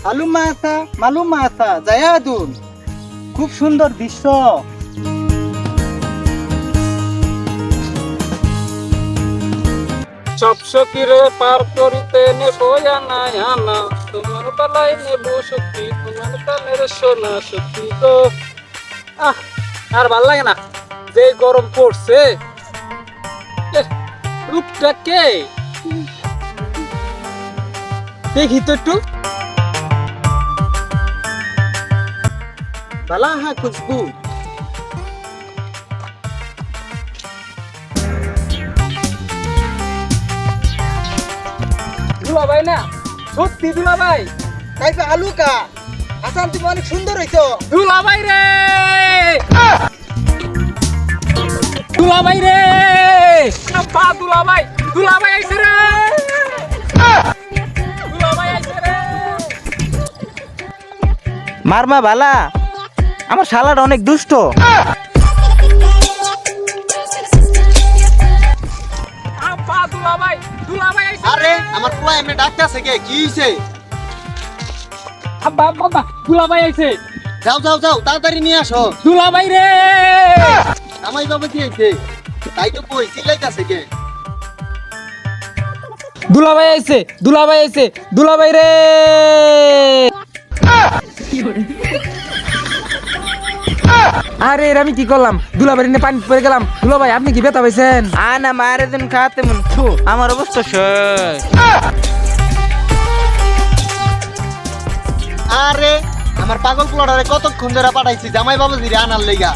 মালুম আসা জায়াদুন, খুব সুন্দর দৃশ্য। সব সখীরে পার করিতে নেব আনা আনা, তোমার বেলায় নেব সত্যি, তোমার কানের সোনা সত্যি গো। আর ভাল লাগে না, যে গরম পড়ছে। রূপটা কে দেখি তো একটু। বালা হ্যাঁ খুশবু। দুলাভাই না, সত্যি দুলাভাই। তাইপে আলু কা হাসান, তুমি অনেক সুন্দর হইছো। দুলাভাই রে, দুলাভাই রে, আব্বা দুলাভাই, দুলাভাই আইছে রে, দুলাভাই আইছে রে। মারমা বালা, আমার শালাটা অনেক দুষ্ট। আব্বা দুলাভাই, দুলাভাই আইছে। আরে আমার পোলা এমনি ডাকতেছে কে, কি হইছে? আব্বা আব্বা দুলাভাই আইছে। যাও যাও যাও, তাড়াতাড়ি নিয়ে আসো। দুলাভাই রে, আমাই বাবা কি হইছে? তাই তো কই চিল্লাইতাছে কে? দুলাভাই আইছে, দুলাভাই আইছে, দুলাভাই রে। আরে এর আমি কি করলাম? দুলাভাই নিয়ে পানি পড়ে গেলাম। দুলাভাই আপনি কি ব্যথা পাইছেন? আনা মারে দিন খাতে মন থু, আমার অবস্থা শেষ। আরে আমার পাগল পোলাটারে কতক্ষণ ধরে পাঠাইছি জামাই বাবাজিরে আনার লেগা,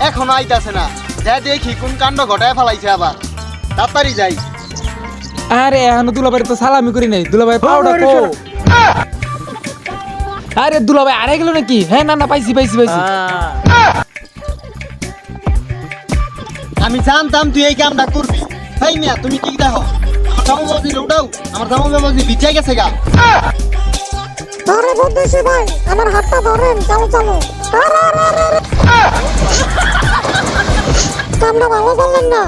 এখনো আইতাছে না। যা দেখি কোন কাণ্ড ঘটায় ফেলাইছে আবার, তাড়াতাড়ি যাই। আরে এখনো দুলাভাই তো সালামি করি নাই। দুলাভাই পাউডার কো। আরে দুলাভাই আরে গেল নাকি? হ্যাঁ না না, পাইছি পাইছি পাইছি। আমি জানতাম তুই এই কামটা করবি। তাই মিয়া তুমি ঠিক দেখো, আমার জামাই বাবাজি উঠাও, আমার জামাই বাবাজি ভিজে গেছে গা। ধরে বলতেছি ভাই, আমার হাতটা ধরেন, চলো চলো। আরে আরে আরে আরে, কামটা ভালো করলেন না।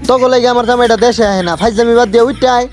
তখন লাগে আমার জামাইটা দেশে আহে না, ফাইজামি বাদ দিয়ে উঠতে আয়।